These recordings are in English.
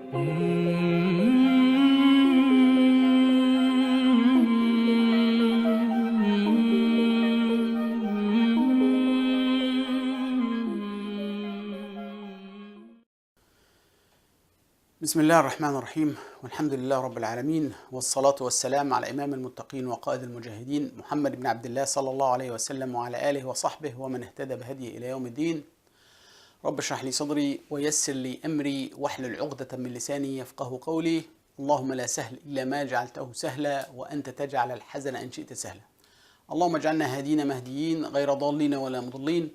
بسم الله الرحمن الرحيم، والحمد لله رب العالمين، والصلاة والسلام على إمام المتقين وقائد المجاهدين محمد بن عبد الله صلى الله عليه وسلم وعلى آله وصحبه ومن اهتدى بهديه إلى يوم الدين. رب اشرح لي صدري ويسر لي أمري واحلل عقدة من لساني يفقه قولي. اللهم لا سهل إلا ما جعلته سهلا وأنت تجعل الحزن إن شئت سهلا. اللهم اجعلنا هادين مهديين غير ضالين ولا مضلين.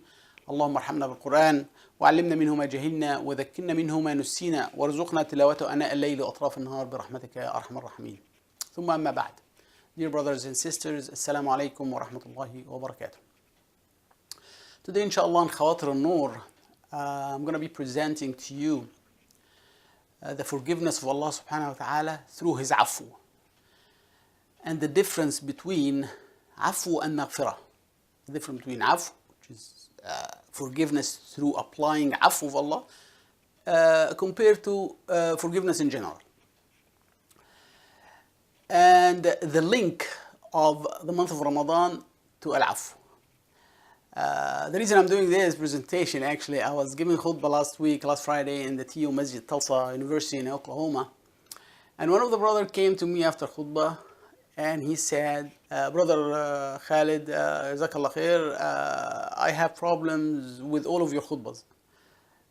اللهم ارحمنا بالقرآن وعلمنا منه ما جهلنا وذكرنا منه ما نسينا وارزقنا تلاوته آناء الليل وأطراف النهار برحمتك يا أرحم الراحمين. ثم أما بعد. Dear brothers and sisters, Assalamu alaikum wa rahmatullahi wa barakatuh. Today, inshallah, on Khawater AlNoor, I'm going to be presenting to you the forgiveness of Allah subhanahu wa ta'ala through His Afou, and the difference between Afou and Maghfirah. The difference between Afou, which is forgiveness through applying Afou of Allah, compared to forgiveness in general. And the link of the month of Ramadan to Al-Afw. The reason I'm doing this presentation, actually, I was giving khutbah last Friday in the TU Masjid, Tulsa University in Oklahoma. And one of the brothers came to me after khutbah and he said, Brother Khalid, Jazakallah khair, I have problems with all of your khutbahs.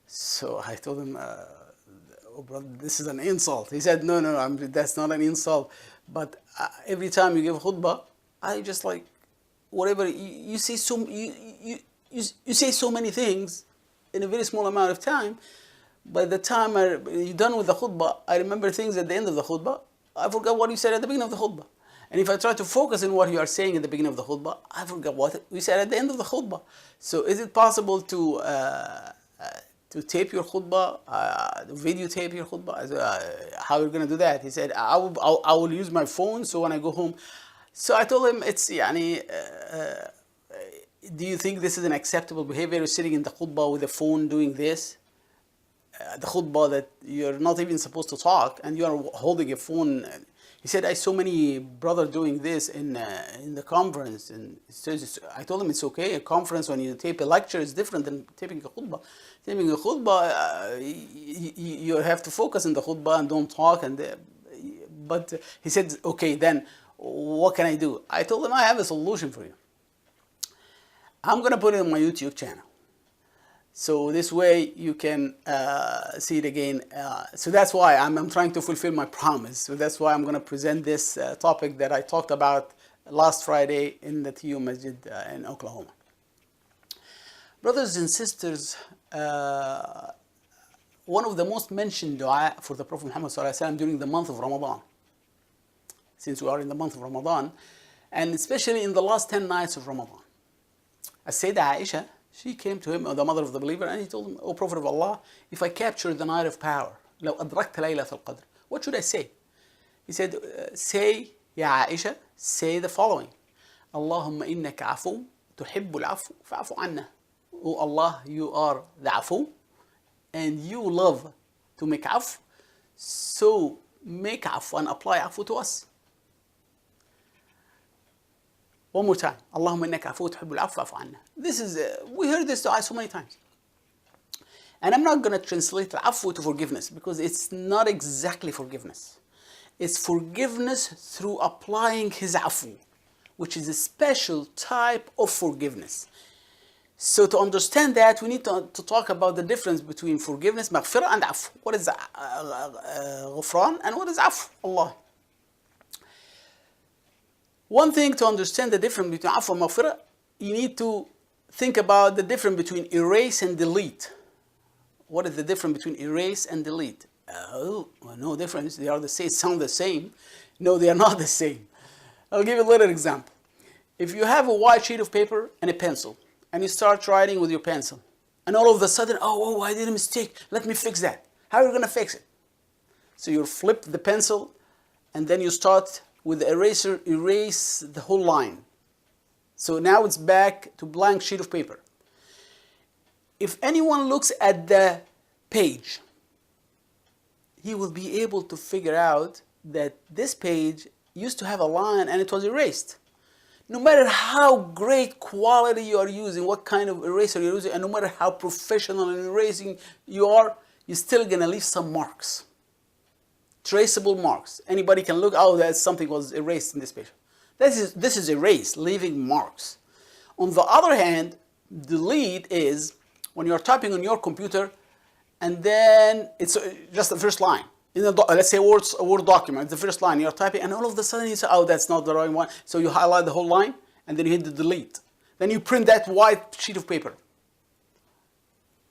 So I told him, oh brother, this is an insult. He said, no, that's not an insult. But every time you give khutbah, I just like, whatever, you say you say so many things in a very small amount of time. By the time you're done with the khutbah, I remember things at the end of the khutbah. I forgot what you said at the beginning of the khutbah. And if I try to focus on what you are saying at the beginning of the khutbah, I forgot what we said at the end of the khutbah. So is it possible to tape your khutbah, videotape your khutbah? How are you going to do that? He said, I will use my phone, so when I go home. So I told him, it's do you think this is an acceptable behavior? You're sitting in the khutbah with a phone doing this? The khutbah that you're not even supposed to talk and you are holding a phone. He said, I saw many brothers doing this in the conference. And I told him it's okay. A conference, when you tape a lecture, is different than taping a khutbah. Taping a khutbah, you have to focus on the khutbah and don't talk. But he said, okay, then what can I do? I told him, I have a solution for you. I'm going to put it on my YouTube channel. So this way you can see it again. So that's why I'm trying to fulfill my promise. So that's why I'm going to present this topic that I talked about last Friday in the TU Masjid in Oklahoma. Brothers and sisters, one of the most mentioned dua for the Prophet Muhammad ﷺ during the month of Ramadan, since we are in the month of Ramadan, and especially in the last 10 nights of Ramadan. As-Sayyidah Aisha, she came to him, the mother of the believer, and he told him, O Prophet of Allah, if I capture the night of power, لو أدركت ليلة القدر, what should I say? He said, say, Ya Aisha, say the following. Allahumma innaka afu, tuhibbu al-afu, fa'afu anna. O Allah, you are the afu, and you love to make afu, so make afu and apply afu to us. One more time. Allahumma innaka afu tuhibbu al-afwa fa'fu anna. This is, we heard this dua so many times. And I'm not going to translate al-afwu to forgiveness because it's not exactly forgiveness. It's forgiveness through applying His afu, which is a special type of forgiveness. So to understand that, we need to talk about the difference between forgiveness, maghfirah, and afu. What is ghufran and what is afu? Allah. One thing to understand the difference between Afou and Maghfirah, you need to think about the difference between erase and delete. What is the difference between erase and delete? Oh, well, no difference. They are the same, sound the same. No, they are not the same. I'll give you a little example. If you have a white sheet of paper and a pencil, and you start writing with your pencil, and all of a sudden, oh, I did a mistake. Let me fix that. How are you going to fix it? So you flip the pencil, and then you start with the eraser, erase the whole line. So now it's back to blank sheet of paper. If anyone looks at the page, he will be able to figure out that this page used to have a line and it was erased. No matter how great quality you are using, what kind of eraser you're using, and no matter how professional in erasing you are, you're still gonna leave some marks. Traceable marks. Anybody can look, oh, that something was erased in this page. This is erased, leaving marks. On the other hand, delete is when you're typing on your computer and then it's just the first line. Let's say a Word document, the first line you're typing, and all of a sudden you say, oh, that's not the right one. So you highlight the whole line, and then you hit the delete. Then you print that white sheet of paper.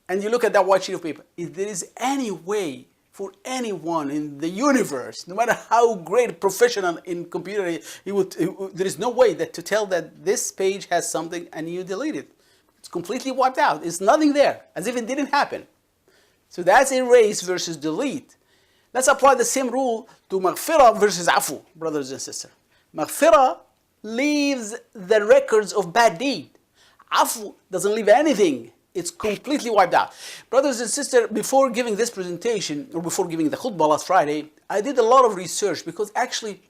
And you look at that white sheet of paper. If there is any way for anyone in the universe, no matter how great professional in computer there is no way that to tell that this page has something and you delete it. It's completely wiped out. It's nothing there, as if it didn't happen. So that's erase versus delete. Let's apply the same rule to maghfirah versus afu, brothers and sisters. Maghfirah leaves the records of bad deed. Afu doesn't leave anything. It's completely wiped out. Brothers and sisters, before giving this presentation, or before giving the khutbah last Friday, I did a lot of research because actually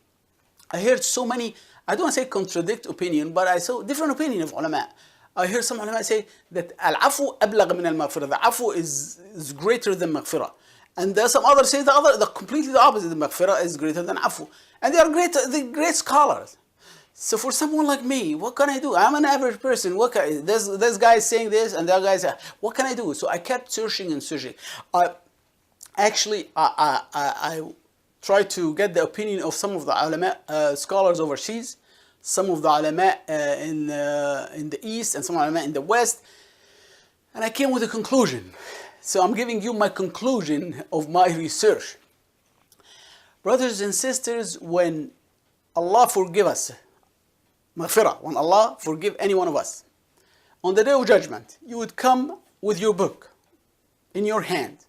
I heard so many, I don't want to say contradict opinion, but I saw different opinion of ulama. I heard some ulama say that al-afu ablagh min al-maghfirah. The afu is greater than maghfirah. And there are some others say the completely the opposite. The maghfirah is greater than afu. And they are great scholars. So for someone like me, what can I do? I'm an average person. There's guys saying this and the other guys say, what can I do? So I kept searching and searching. I tried to get the opinion of some of the ulama scholars overseas, some of the ulama in the east, and some ulama in the west, and I came with a conclusion. So I'm giving you my conclusion of my research. Brothers and sisters, when Allah forgive us, maghfirah, when Allah forgive any one of us, on the day of judgment, you would come with your book in your hand,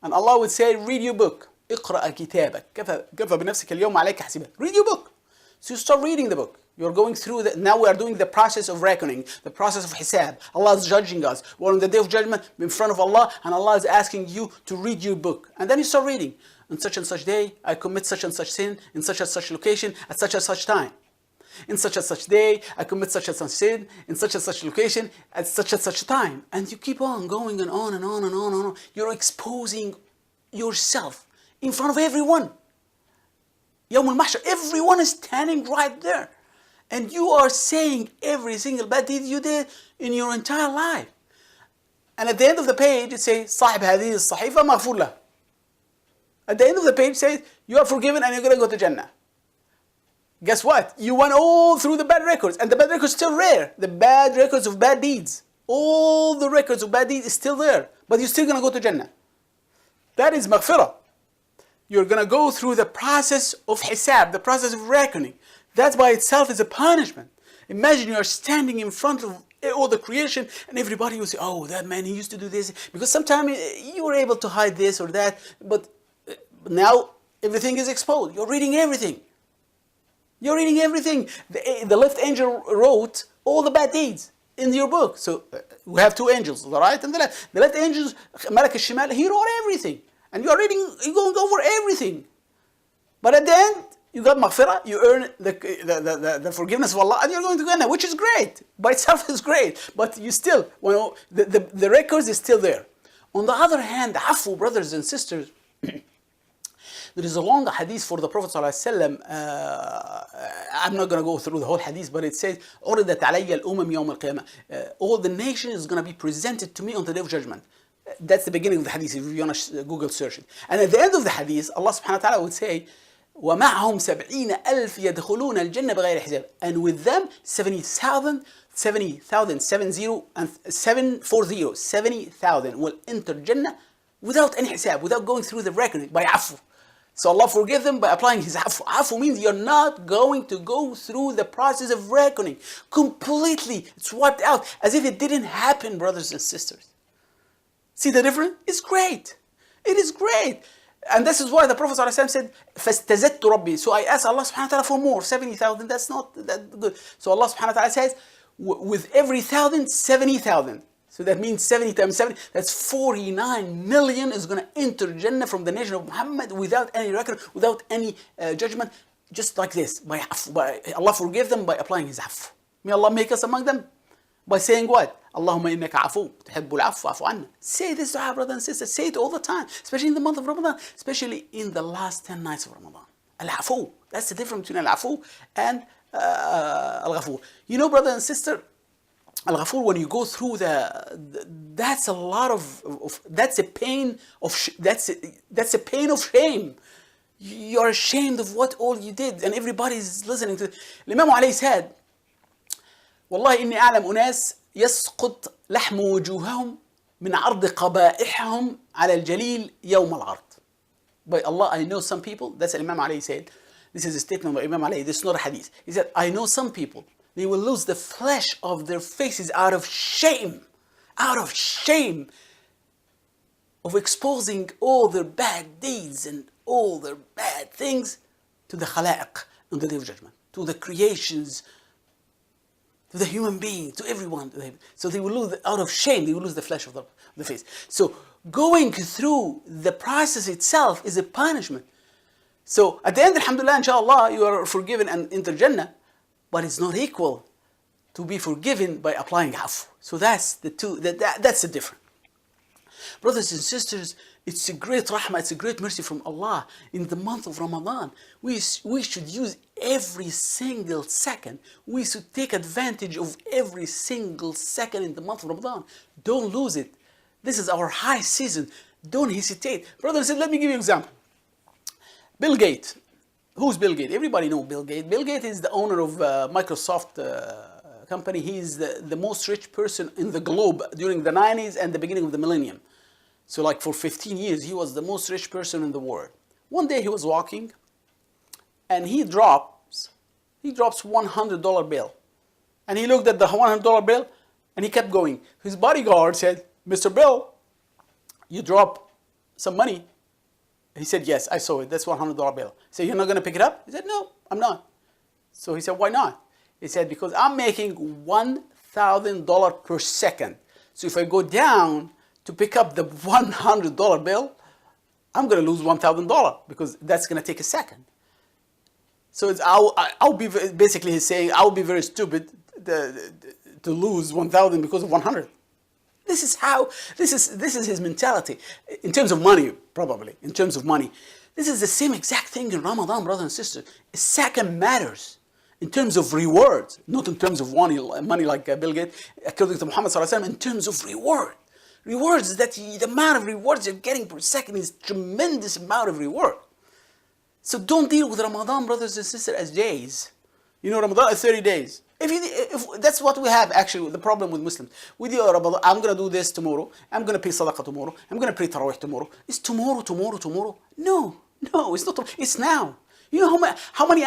and Allah would say, read your book. اقرأ كتابك كفى بنفسك اليوم عليك حسيبا. Read your book. So you start reading the book. You're going through now we are doing the process of reckoning, the process of hisab. Allah is judging us. We're on the day of judgment in front of Allah, and Allah is asking you to read your book. And then you start reading. On such and such day, I commit such and such sin, in such and such location, at such and such time. In such and such day, I commit such and such sin, in such and such location, at such and such time. And you keep on going and on and on and on and on. You're exposing yourself in front of everyone. Yawm al-Mahshar, everyone is standing right there. And you are saying every single bad deed you did in your entire life. And at the end of the page, it says, صاحب هذه الصحيفة مغفور له. At the end of the page, it says, you are forgiven and you're going to go to Jannah. Guess what? You went all through the bad records. And the bad records still there. The bad records of bad deeds. All the records of bad deeds is still there. But you're still going to go to Jannah. That is maghfirah. You're going to go through the process of hisab, the process of reckoning. That by itself is a punishment. Imagine you are standing in front of all the creation and everybody will say, oh, that man, he used to do this. Because sometimes you were able to hide this or that, but now everything is exposed. You're reading everything. You're reading everything. The left angel wrote all the bad deeds in your book. So we have two angels, the right and the left. The left angel, Malak al-Shimal, he wrote everything. And you're reading, you're going over everything. But at the end, you got maghfirah, you earn the forgiveness of Allah, and you're going to Jannah, which is great. By itself is great. But you still, the records is still there. On the other hand, afu, brothers and sisters, there is a long hadith for the Prophet ﷺ. I'm not going to go through the whole hadith, but it says, عُرِضَتْ عَلَيَّ الْأُمَمْ يَوْمَ الْقِيَامَةِ. All the nation is going to be presented to me on the day of judgment. That's the beginning of the hadith, if you want to Google search it. And at the end of the hadith, Allah subhanahu wa ta'ala would say, وَمَعْهُمْ 70,000 يَدْخُلُونَ الْجَنَّةَ بِغَيْرِ حِسَابٍ. And with them, 70,000 will enter Jannah without any hisab, without going through the reckoning, by afu. So Allah forgive them by applying His afu. Afu means you're not going to go through the process of reckoning completely. It's wiped out, as if it didn't happen, brothers and sisters. See the difference? It's great. It is great. And this is why the Prophet ﷺ said, فَاسْتَزَدْتُ رَبِّي. So I asked Allah subhanahu wa ta'ala for more, 70,000. That's not that good. So Allah subhanahu wa ta'ala says, with every 1,000, 70,000. So that means 70 times 70, that's 49 million is going to enter Jannah from the nation of Muhammad without any record, without any judgment, just like this. By Allah forgive them by applying His Afou. May Allah make us among them. By saying what? Allahumma innaka Afou, tuhibbul Afou, Afou anna. Say this dua, brothers and sisters. Say it all the time, especially in the month of Ramadan, especially in the last 10 nights of Ramadan. Al-Afou. That's the difference between Al-Afou and Al-Ghafour. You know, brother and sister, Al-Ghafour, when you go through that's a lot of that's a pain of that's a pain of shame. You're ashamed of what all you did, and everybody's listening to. Imam Ali said, والله إني أعلم أناس يسقط لحم وجوههم من عرض قبائحهم على الجليل يوم العرض. By Allah, I know some people. That's what Imam Ali said. This is a statement by Imam Ali. This is not a hadith. He said, I know some people, they will lose the flesh of their faces out of shame of exposing all their bad deeds and all their bad things to the khalaiq on the Day of Judgment, to the creations, to the human being, to everyone. So they will lose, out of shame, they will lose the flesh of the face. So going through the process itself is a punishment. So at the end, alhamdulillah, inshallah, you are forgiven and enter Jannah, but it's not equal to be forgiven by applying Afou. So that's the two, that's the difference. Brothers and sisters, it's a great rahmah, it's a great mercy from Allah. In the month of Ramadan, we should use every single second. We should take advantage of every single second in the month of Ramadan. Don't lose it. This is our high season. Don't hesitate. Brothers and sisters, let me give you an example. Bill Gates. Who's Bill Gates? Everybody knows Bill Gates. Bill Gates is the owner of Microsoft company. He's the most rich person in the globe during the 90s and the beginning of the millennium. So like for 15 years, he was the most rich person in the world. One day he was walking and he drops $100 bill. And he looked at the $100 bill and he kept going. His bodyguard said, Mr. Bill, you drop some money. He said, yes, I saw it. That's $100 bill. He said, you're not going to pick it up? He said, no, I'm not. So he said, why not? He said, because I'm making $1,000 per second. So if I go down to pick up the $100 bill, I'm going to lose $1,000 because that's going to take a second. So I'll be, basically he's saying, I'll be very stupid to lose 1,000 because of 100. This is his mentality. In terms of money, probably. In terms of money. This is the same exact thing in Ramadan, brothers and sisters. A second matters. In terms of rewards. Not in terms of money like Bill Gates. According to Muhammad sallallahu alaihi wasallam, in terms of reward. Rewards is that the amount of rewards you're getting per second is tremendous amount of reward. So don't deal with Ramadan, brothers and sisters, as days. You know, Ramadan is 30 days. If that's what we have actually, the problem with Muslims. We do Ramadan, I'm going to do this tomorrow, I'm going to pay sadaqah tomorrow, I'm going to pray tarawih tomorrow. It's tomorrow? No, it's not. It's now. You know how many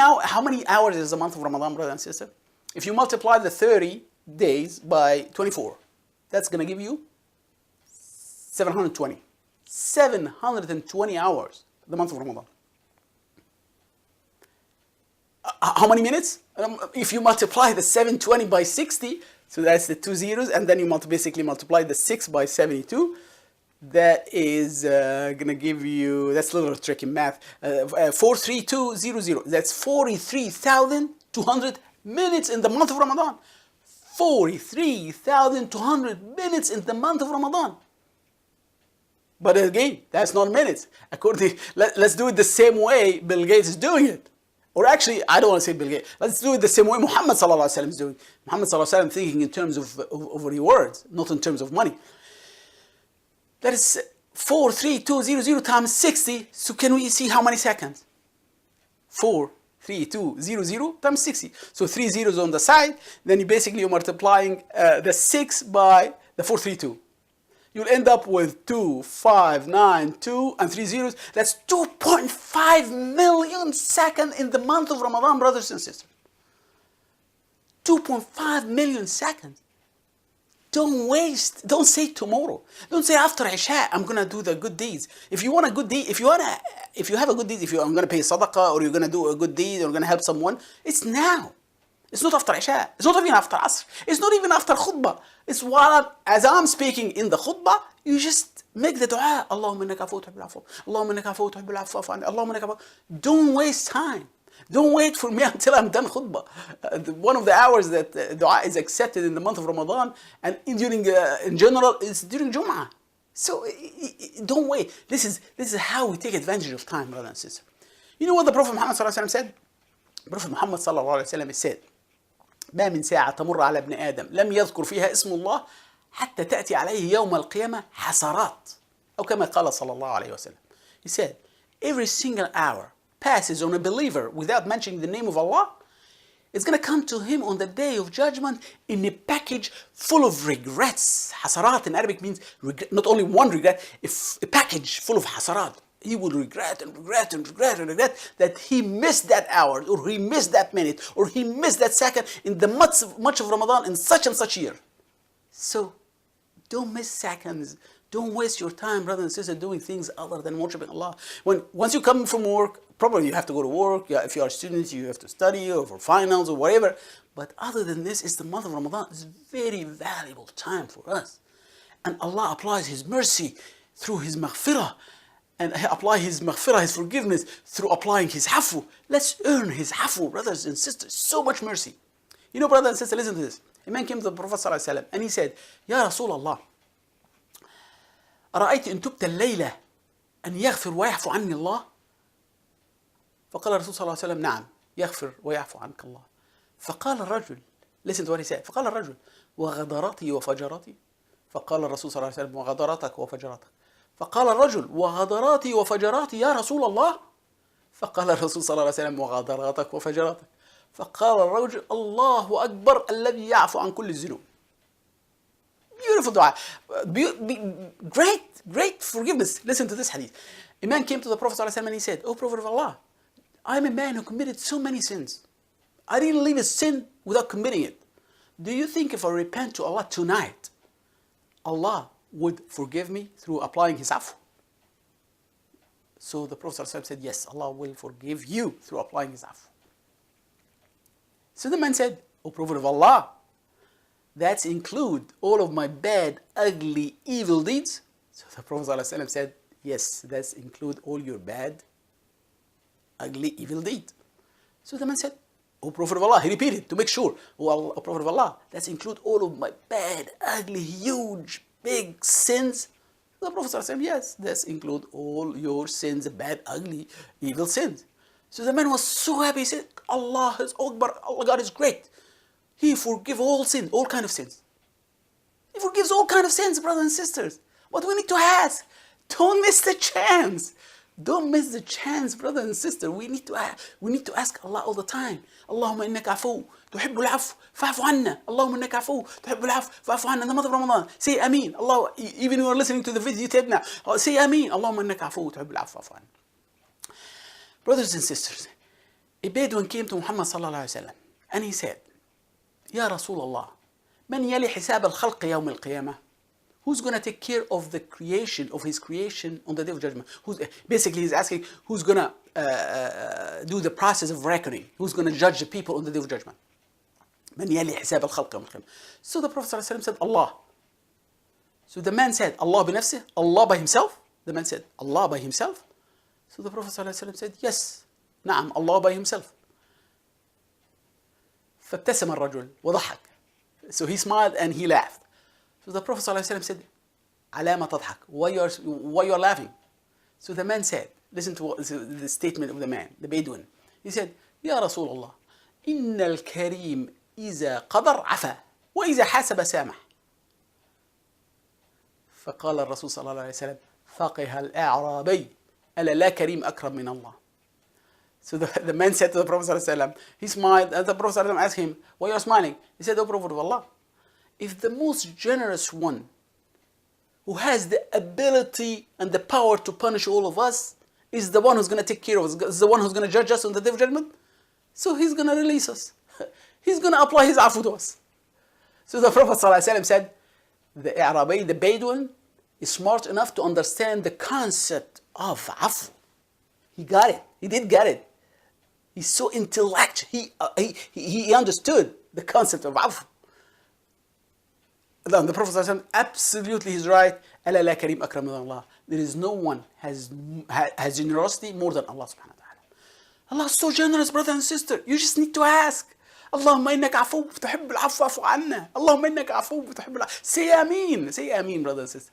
hours is a month of Ramadan, brother and sister? If you multiply the 30 days by 24, that's going to give you 720. 720 hours, the month of Ramadan. How many minutes? If you multiply the 720 by 60, so that's the two zeros, and then you basically multiply the 6 by 72, that is going to give you, that's a little tricky math, 43200. That's 43,200 minutes in the month of Ramadan. 43,200 minutes in the month of Ramadan. But again, that's not minutes. Let's do it the same way Bill Gates is doing it. Or actually, I don't want to say Bill Gates. Let's do it the same way Muhammad sallallahu alaihi wasallam is doing. Muhammad sallallahu alaihi wasallam thinking in terms of rewards, not in terms of money. That is 43200 times 60. So can we see how many seconds? 43200 times 60. So 3 zeros on the side. Then you're multiplying the 6 by the 432. You'll end up with 2, 5, 9, 2, and 3 zeros. That's 2.5 million seconds in the month of Ramadan, brothers and sisters. 2.5 million seconds. Don't waste. Don't say tomorrow. Don't say after Isha, I'm going to do the good deeds. If you want a good deed, if you have a good deed, I'm going to pay sadaqah, or you're going to do a good deed, or you're going to help someone, it's now. It's not after Isha. It's not even after Asr. It's not even after khutbah. It's while, as I'm speaking in the khutbah, you just make the dua. Allahumma innaka afu tuhibbul afwa. Allahumma innaka afu tuhibbul afwa fa'fu anni. Allahumma innaka afu. Don't waste time. Don't wait for me until I'm done khutbah. One of the hours that dua is accepted in the month of Ramadan and in general is during Jum'ah. So don't wait. This is how we take advantage of time, brother and sister. You know what the Prophet Muhammad sallallahu alaihi wasallam said? Prophet Muhammad sallallahu alaihi wasallam said, ما من ساعة تمر على ابن آدم لم يذكر فيها اسم الله حتى تأتي عليه يوم القيامة حسرات. أو كما قال صلى الله عليه وسلم. He said, every single hour passes on a believer without mentioning the name of Allah, it's going to come to him on the day of judgment in a package full of regrets. Hasarat in Arabic means regret, not only one regret, a package full of hasarat. He will regret and regret and regret and regret that he missed that hour, or he missed that minute, or he missed that second in the much of Ramadan in such and such year. So don't miss seconds. Don't waste your time, brother and sister, doing things other than worshiping Allah. Once you come from work, probably you have to go to work. Yeah, if you are a student, you have to study or for finals or whatever. But other than this, it's the month of Ramadan. It's very valuable time for us. And Allah applies His mercy through His maghfirah. And apply His maghfirah, His forgiveness, through applying His afu. Let's earn His afu, brothers and sisters. So much mercy. You know, brother and sister, listen to this. A man came to the Prophet ﷺ and he said, Ya Rasulullah, أرأيت إن تبت الليلة أن يغفر ويعفو عني الله؟ فقال الرسول صلى الله عليه وسلم نعم يغفر ويعفو عنك الله. فقال الرجل, listen to what he said, فقال الرجل وغدراتي وفجراتي. فقال الرسول صلى الله عليه وسلم وغدراتك وفجراتك. فقال الرجل وغدراتي وفجراتي يا رسول الله. فقال الرسول صلى الله عليه وسلم وغدراتك وفجراتك. فقال الرجل الله أكبر الذي يعفو عن كل الذنوب. Beautiful dua. Great forgiveness. Listen to this hadith. A man came to the Prophet ﷺ and he said, O Prophet of Allah, I'm a man who committed so many sins. I didn't leave a sin without committing it. Do you think if I repent to Allah tonight, Allah would forgive me through applying His afu? So the Prophet ﷺ said, yes, Allah will forgive you through applying His afu. So the man said, O Prophet of Allah, that's include all of my bad, ugly, evil deeds? So the Prophet ﷺ said, yes, that's include all your bad, ugly, evil deeds. So the man said, O Prophet of Allah, he repeated to make sure, O Prophet of Allah, that's include all of my bad, ugly, huge, big sins? The Prophet ﷺ, yes, that's include all your sins, bad, ugly, evil sins. So the man was so happy, he said, Allah is Akbar, Allah God is great. He forgives all sins, all kind of sins. He forgives all kind of sins, brothers and sisters. What do we need to ask? Don't miss the chance. Don't miss the chance, brother and sister. We need to ask Allah all the time. Allahumma innaka afu, tuhibbul afw, fa'fu anna. Allahumma innaka afu, tuhibbul afw, fa'fu anna. In the month of Ramadan, say Ameen. Allah, even when you are listening to the video tape now, say Ameen. Allahumma innaka afu, tuhibbul afw, fa'fu anna. Brothers and sisters, a Bedouin came to Muhammad sallallahu alaihi wasallam and he said, Ya Rasulullah, man yali hisab al-khalq yawm al-qiyamah? Who's going to take care of the creation, of his creation on the day of judgment? Basically, he's asking who's going to do the process of reckoning? Who's going to judge the people on the day of judgment? Man yali hisab al-khalq yawm al-qiyamah. So the Prophet ﷺ said, Allah. So the man said, Allah bi nafsih, Allah by himself? The man said, Allah by himself? So the Prophet ﷺ said, yes, نعم, Allah by himself. فابتسم الرجل وضحك. So he smiled and he laughed. So the Prophet ﷺ said, على ما تضحك? Why you are laughing? So the man said, listen to the statement of the man, the Bedouin. He said, يا رسول الله, إن الكريم إذا قدر عفا وإذا حاسب سامح. فقال الرسول صلى الله عليه وسلم, فقه الأعرابي ألا لا كريم أكرم من الله. So the man said to the Prophet ﷺ, he smiled, and the Prophet ﷺ asked him, why are you smiling? He said, O Prophet of Allah, if the most generous one who has the ability and the power to punish all of us is the one who's going to take care of us, is the one who's going to judge us on the day of judgment, so he's going to release us. He's going to apply his afu to us. So the Prophet ﷺ said, the Arabi, the Bedouin, is smart enough to understand the concept of afu. He got it. He did get it. He's so intellectual. He understood the concept of Afou. The Prophet ﷺ, absolutely he's right. ألا لا كريم أكرم من الله. There is no one has generosity more than Allah subhanahu wa ta'ala. Allah is so generous, brother and sister. You just need to ask. اللهم إنك عفو تحب العفو فاعف عنا. اللهم إنك عفو تحب العفو. Say Ameen. Say Ameen, brother and sister.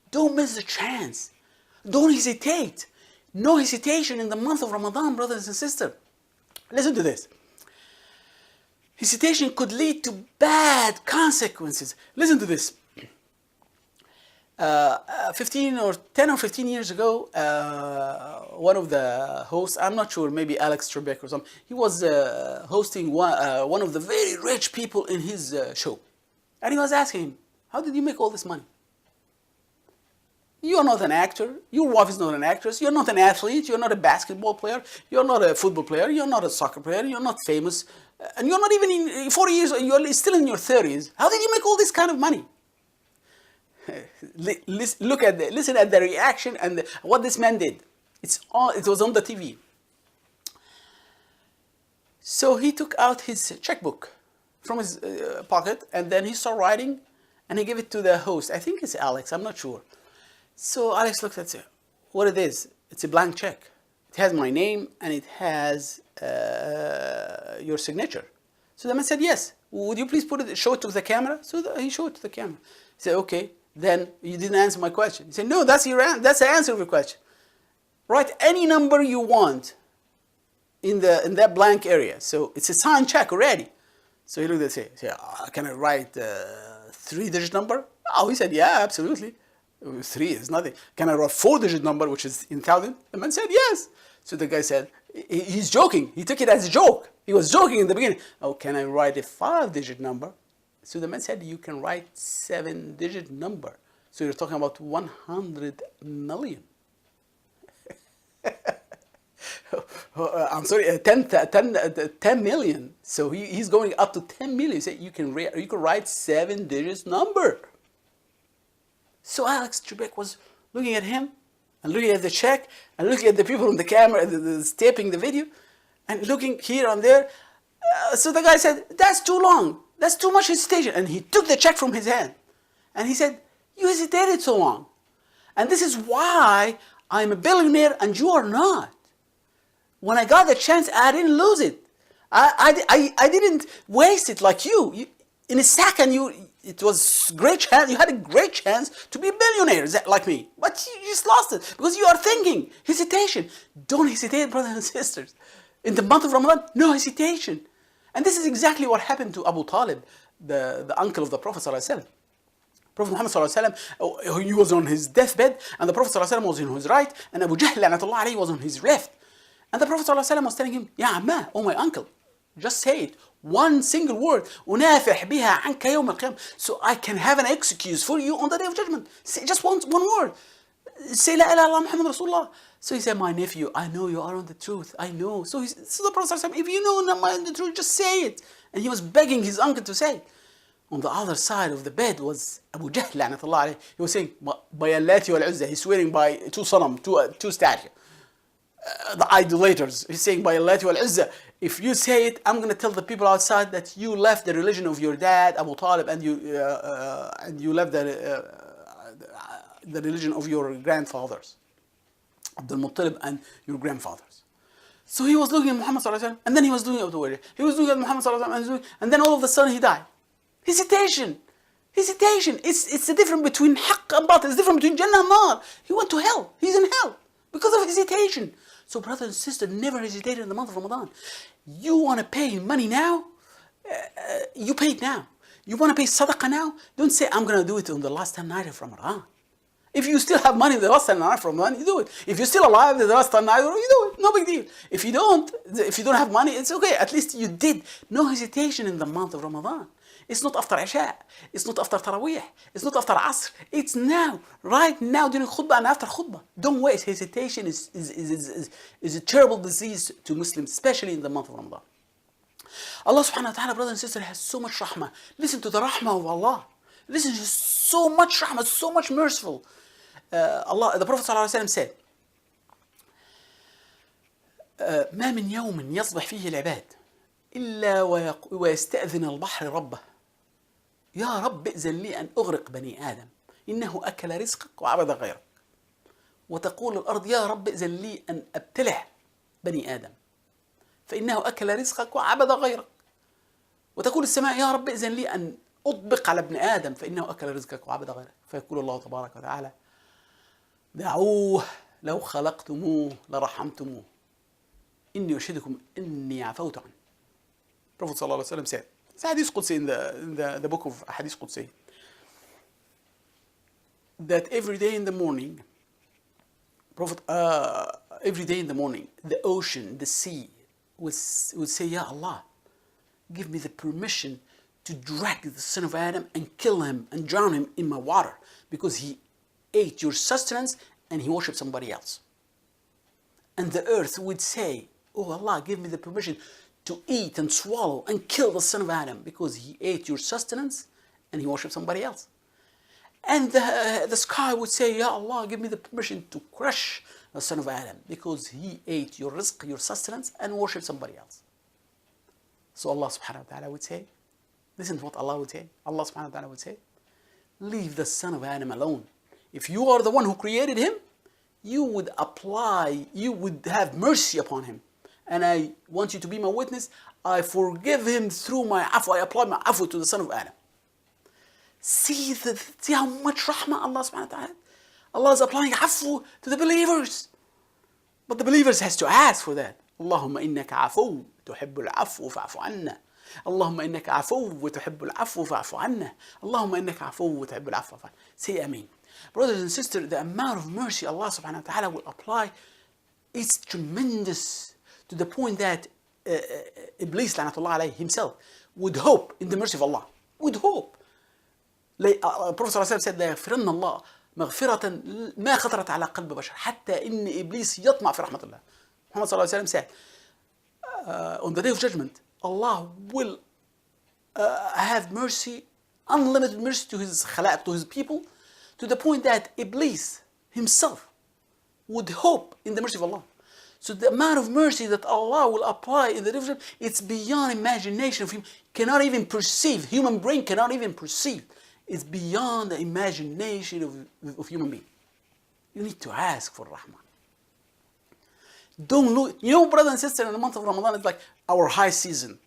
Don't miss the chance. Don't hesitate. No hesitation in the month of Ramadan, brothers and sisters. Listen to this. Hesitation could lead to bad consequences. Listen to this. 10 or 15 years ago, one of the hosts, I'm not sure, maybe Alex Trebek or something, he was hosting one of the very rich people in his show. And he was asking him, how did you make all this money? You're not an actor. Your wife is not an actress. You're not an athlete. You're not a basketball player. You're not a football player. You're not a soccer player. You're not famous. And you're not even in 40 years, you're still in your 30s. How did you make all this kind of money? Listen at the reaction and what this man did. It was on the TV. So he took out his checkbook from his pocket and then he started writing and he gave it to the host. I think it's Alex, I'm not sure. So Alex looked at it. What it is? It's a blank check. It has my name and it has your signature. So the man said, yes. Would you please show it to the camera? So he showed it to the camera. He said, okay. Then you didn't answer my question. He said, no, that's the answer of your question. Write any number you want in that blank area. So it's a signed check already. So he looked at it and said, can I write a 3-digit number? Oh, he said, yeah, absolutely. 3 is nothing. Can I write 4-digit number, which is in thousand? The man said, yes. So the guy said, he's joking. He took it as a joke. He was joking in the beginning. Oh, can I write a 5-digit number? So the man said, you can write 7-digit number. So you're talking about 100 million. I'm sorry, 10 million. So he's going up to 10 million. He said, you can write 7-digit number. So Alex Trebek was looking at him and looking at the check and looking at the people on the camera that's taping the video and looking here and there. So the guy said, that's too long. That's too much hesitation. And he took the check from his hand. And he said, you hesitated so long. And this is why I'm a billionaire and you are not. When I got the chance, I didn't lose it. I didn't waste it like you. In a second, it was great chance. You had a great chance to be a billionaire like me. But you just lost it because you are thinking. Hesitation. Don't hesitate, brothers and sisters. In the month of Ramadan, no hesitation. And this is exactly what happened to Abu Talib, the uncle of the Prophet ﷺ. Prophet Muhammad ﷺ, he was on his deathbed, and the Prophet ﷺ was on his right, and Abu Jahl was on his left. And the Prophet ﷺ was telling him, Ya Amma, oh my uncle, just say it, one single word, أنافح بها عنك يوم القيامة, so I can have an excuse for you on the day of judgment. Say just one word. Say La ilaha illallah Muhammad Rasulullah. So he said, my nephew, I know you are on the truth. I know. So the Prophet said, if you know I'm on the truth, just say it. And he was begging his uncle to say it. On the other side of the bed was Abu Jahl, la'natullah alayh. He was saying, by Allati wal Uzza. He's swearing by two sanam, two statues. The idolaters. He's saying by Allati wal Uzza. If you say it, I'm going to tell the people outside that you left the religion of your dad, Abu Talib, and you left the religion of your grandfathers, Abdul Muttalib and your grandfathers. So he was looking at Muhammad sallallahu alaihi wasallam, and then he was doing Abu Talib. He was looking at Muhammad sallallahu alaihi wasallam, and then all of a sudden he died. Hesitation. It's the difference between haqq and batil. It's the difference between Jannah and Nar. He went to hell. He's in hell because of hesitation. So brothers and sisters, never hesitate in the month of Ramadan. You want to pay money now? You pay it now. You want to pay sadaqah now? Don't say, I'm going to do it on the last 10 nights of Ramadan. If you still have money the last 10 nights of Ramadan, you do it. If you're still alive the last 10 nights, you do it. No big deal. If you don't have money, it's okay. At least you did. No hesitation in the month of Ramadan. It's not after Isha. It's not after Taraweeh. It's not after Asr. It's now. Right now during khutbah and after khutbah. Don't waste. Hesitation is a terrible disease to Muslims, especially in the month of Ramadan. Allah subhanahu wa ta'ala, brothers and sisters, has so much rahmah. Listen to the rahmah of Allah. Listen to so much rahmah, so much merciful. The Prophet ﷺ said, ما من يوم يصبح فيه العباد إلا ويستأذن البحر ربه: يا رب ائذن لي أن أغرق بني آدم إنه أكل رزقك وعبد غيرك. وتقول الأرض: يا رب ائذن لي أن أبتلع بني آدم فإنه أكل رزقك وعبد غيرك. وتقول السماء: يا رب ائذن لي أن أطبق على ابن آدم فإنه أكل رزقك وعبد غيرك. فيقول الله تبارك وتعالى: دعوه لو خلقتموه لرحمتموه إني أشهدكم إني عفوت عنه. Prophet صلى الله عليه وسلم said, it's a hadith Qudsi in the book of Hadith Qudsi, that every day in the morning, every day in the morning, the ocean, the sea would say: Ya Allah, give me the permission to drag the son of Adam and kill him and drown him in my water because he ate your sustenance and he worshipped somebody else. And the earth would say: Oh Allah, give me the permission to eat and swallow and kill the son of Adam because he ate your sustenance and he worshipped somebody else. And the sky would say: Ya Allah, give me the permission to crush the son of Adam because he ate your rizq, your sustenance, and worshipped somebody else. So Allah subhanahu wa ta'ala would say, listen to what Allah would say. Allah subhanahu wa ta'ala would say: leave the son of Adam alone. If you are the one who created him, you would have mercy upon him. And I want you to be my witness. I forgive him through my Afou. I apply my Afou to the son of Adam. See how much rahmah Allah subhanahu wa ta'ala. Allah is applying Afou to the believers. But the believers has to ask for that. Allahumma innaka afu tuhibbul afu fa'fu anna. Allahumma innaka afu tuhibbul afu fa'fu anna. Allahumma innaka afu tuhibbul afu fa'fu anna. Say Ameen. Brothers and sisters, the amount of mercy Allah subhanahu wa ta'ala will apply is tremendous, to the point that Iblis lanatullah alayhi himself would hope in the mercy of Allah. Would hope. Prophet said: لا يغفرن الله مغفرة ما خطرت على قلب بشر حتى إن إبليس يطمع في رحمة الله. Muhammad صلى الله عليه وسلم said, on the day of judgment, Allah will have mercy, unlimited mercy to his khalaq, to his people, to the point that Iblis himself would hope in the mercy of Allah. So the amount of mercy that Allah will apply in the day of judgment, it's beyond imagination of him. Cannot even perceive. Human brain cannot even perceive. It's beyond the imagination of human being. You need to ask for rahmah. Don't look. You know, brothers and sisters, in the month of Ramadan, it's like our high season.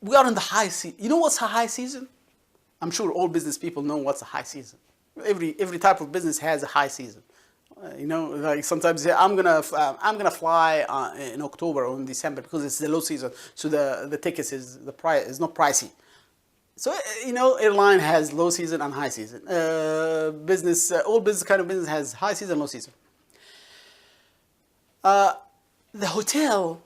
We are in the high season. You know what's a high season? I'm sure all business people know what's a high season. Every type of business has a high season. You know, like sometimes I'm gonna fly in October or in December because it's the low season, so the tickets the price is not pricey. So you know, airline has low season and high season. All business kind of business has high season, low season. The hotel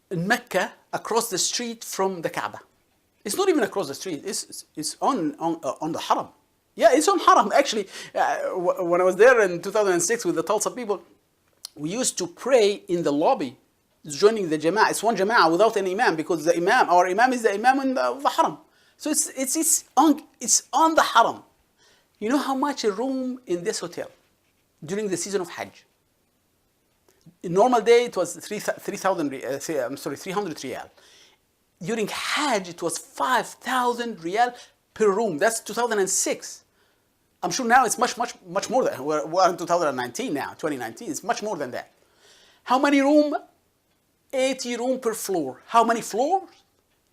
in Mecca across the street from the Kaaba. It's not even across the street. It's on the Haram. Yeah, it's on Haram. Actually, when I was there in 2006 with the Tulsa people, we used to pray in the lobby, joining the Jama'ah. It's one Jama'ah without an Imam, because our Imam is the Imam in the Haram. So it's on the Haram. You know how much a room in this hotel during the season of Hajj? In normal day, it was 300 riyal. During Hajj, it was 5,000 riyal per room. That's 2006. I'm sure now it's much more than we're in 2019 now. 2019, it's much more than that. How many room? 80 room per floor. How many floors?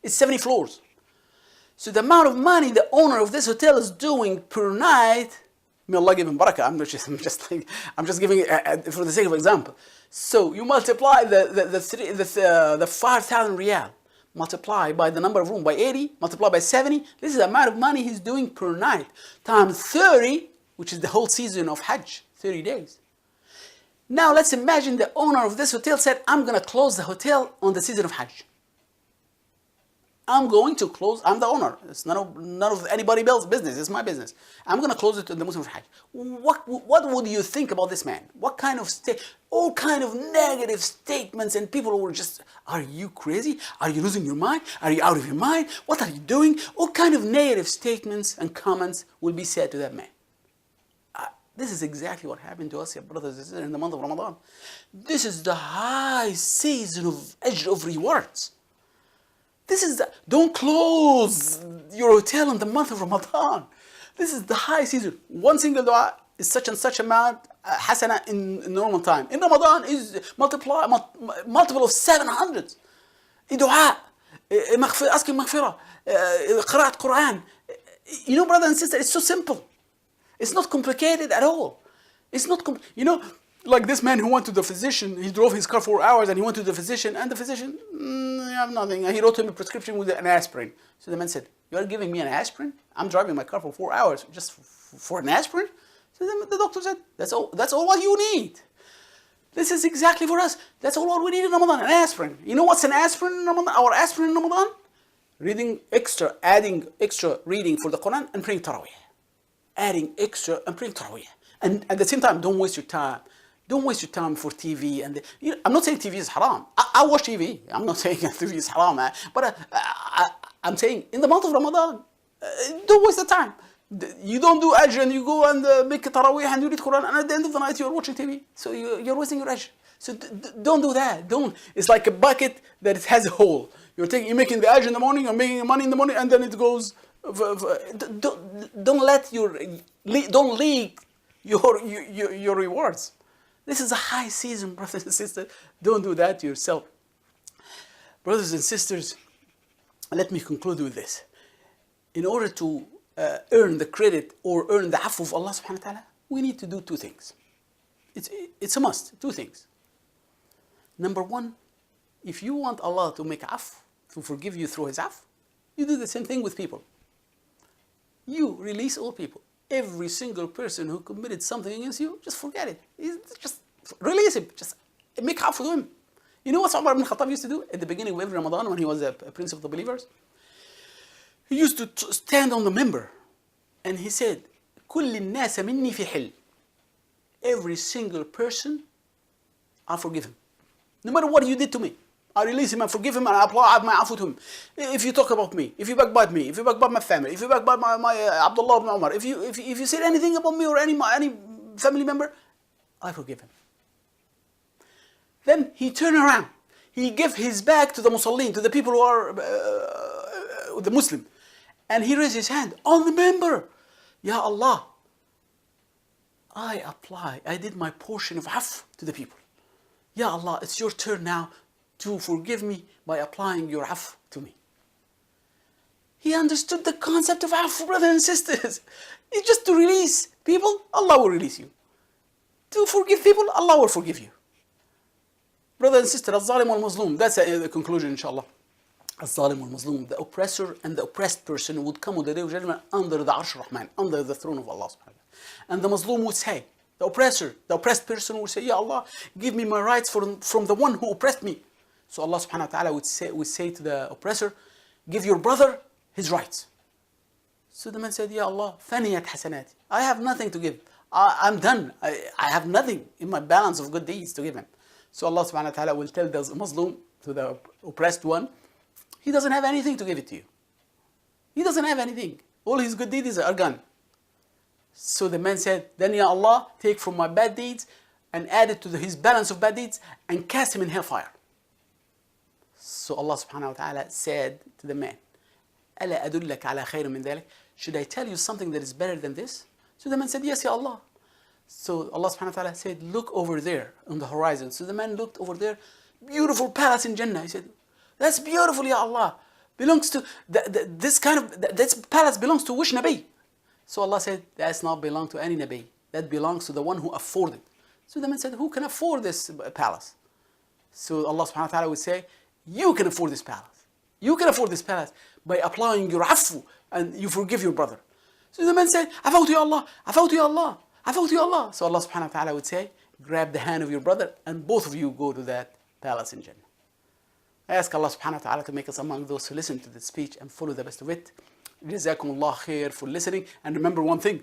It's 70 floors. So the amount of money the owner of this hotel is doing per night, may Allah give him barakah. I'm just giving it for the sake of example. So you multiply the 5,000 riyal, multiply by the number of rooms by 80, multiply by 70. This is the amount of money he's doing per night, times 30, which is the whole season of Hajj, 30 days. Now let's imagine the owner of this hotel said, I'm going to close the hotel on the season of Hajj. I'm going to close. I'm the owner. It's none of anybody else's business. It's my business. I'm going to close it to the Muslim Hajj. What would you think about this man? What kind of all kind of negative statements, and people were just, are you crazy? Are you losing your mind? Are you out of your mind? What are you doing? All kind of negative statements and comments will be said to that man. This is exactly what happened to us, your brothers and sisters, in the month of Ramadan. This is the high season of ajr, of rewards. This is the, don't close your hotel in the month of Ramadan. This is the high season. One single dua is such and such amount, hasana in normal time. In Ramadan is multiple of 700. Dua, asking maghfirah, qira'at Qur'an. You know, brothers and sisters, it's so simple. It's not complicated at all. It's not, you know, like this man who went to the physician, he drove his car 4 hours and he went to the physician, and the physician, I have nothing. And he wrote him a prescription with an aspirin. So the man said, you are giving me an aspirin? I'm driving my car for 4 hours just for an aspirin? So the doctor said, that's all what you need. This is exactly for us. That's all what we need in Ramadan, an aspirin. You know what's an aspirin in Ramadan? Our aspirin in Ramadan? Adding extra reading for the Qur'an and praying Taraweeh. Adding extra and praying Taraweeh. And at the same time, don't waste your time. Don't waste your time for TV. And you know, I'm not saying TV is haram. I watch TV. I'm not saying TV is haram. But I'm saying in the month of Ramadan, don't waste the time. You don't do ajr and you go and make a Taraweeh and you read Qur'an, and at the end of the night you're watching TV. So you're wasting your ajr. So don't do that. Don't. It's like a bucket that it has a hole. You're making the ajr in the morning, you're making money in the morning, and then it goes. Don't leak your rewards. This is a high season, brothers and sisters. Don't do that to yourself. Brothers and sisters, let me conclude with this. In order to earn the credit or earn the Afou of Allah subhanahu wa ta'ala, we need to do two things. It's a must, two things. Number one, if you want Allah to make Afou, to forgive you through His Afou, you do the same thing with people. You release all people. Every single person who committed something against you, just forget it. Just release him. Just make Afou to him. You know what Umar ibn Khattab used to do at the beginning of every Ramadan when he was a prince of the believers? He used to stand on the minbar and he said, كل الناس مني في حل. Every single person, I forgive him. No matter what you did to me, I release him and forgive him and I apply my Afou to him. If you talk about me, if you backbite me, if you backbite my family, if you backbite my Abdullah ibn Umar, if you said anything about me or any family member, I forgive him. Then he turned around. He gave his back to the Musallin, to the people who are the Muslim. And he raised his hand on the minbar. Ya Allah, I did my portion of Afou to the people. Ya Allah, it's your turn now to forgive me by applying your Afou to me. He understood the concept of Afou, brothers and sisters. It's just to release people, Allah will release you. To forgive people, Allah will forgive you. Brothers and sisters, al-zalim wal-mazlum, that's the conclusion, inshallah. Al-zalim wal-mazlum, the oppressor and the oppressed person would come on the day of judgment under the Arsh Rahman, under the throne of Allah subhanahu wa ta'ala. And the Mazlum would say, the oppressor, the oppressed person would say, Ya Allah, give me my rights from the one who oppressed me. So Allah subhanahu wa ta'ala would say to the oppressor, give your brother his rights. So the man said, Ya Allah, faniyat hasanati. I have nothing to give. I'm done. I have nothing in my balance of good deeds to give him. So Allah subhanahu wa ta'ala will tell the Muslim, to the oppressed one, he doesn't have anything to give it to you. He doesn't have anything. All his good deeds are gone. So the man said, then Ya Allah, take from my bad deeds and add it to his balance of bad deeds and cast him in hellfire. So Allah subhanahu wa ta'ala said to the man, ألا أدلك على خير من ذلك? Should I tell you something that is better than this? So the man said, yes, Ya Allah. So Allah subhanahu wa ta'ala said, look over there on the horizon. So the man looked over there, beautiful palace in Jannah. He said, that's beautiful, Ya Allah. Belongs to, this palace belongs to which Nabi? So Allah said, that's not belong to any Nabi. That belongs to the one who afforded. So the man said, who can afford this palace? So Allah subhanahu wa ta'ala would say, you can afford this palace. You can afford this palace by applying your Afou and you forgive your brother. So the man said, Afawtu Ya Allah, Afawtu Ya Allah, Afawtu Ya Allah. So Allah subhanahu wa ta'ala would say, grab the hand of your brother and both of you go to that palace in Jannah. I ask Allah subhanahu wa ta'ala to make us among those who listen to this speech and follow the best of it. Jazakumullah khair for listening. And remember one thing,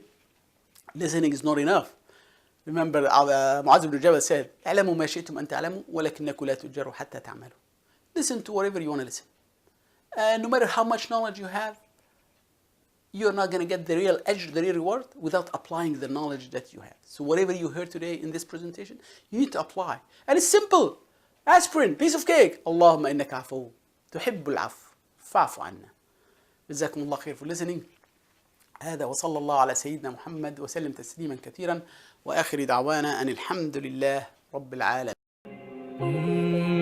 listening is not enough. Remember Mu'adh ibn Jabal said, اعلموا ما شئتم أن تعلموا ولكنكم لا تجروا حتى تعملوا. Listen to whatever you want to listen. And no matter how much knowledge you have, you're not going to get the real ajr, the real reward, without applying the knowledge that you have. So whatever you heard today in this presentation, you need to apply. And it's simple. Aspirin, piece of cake. Allahumma innaka Afou. تحب العفو فاعف عنا. جزاكم الله خير for listening. هذا وصلى الله على سيدنا محمد وسلم تسليما كثيرا وآخر دعوانا أن الحمد لله رب العالمين.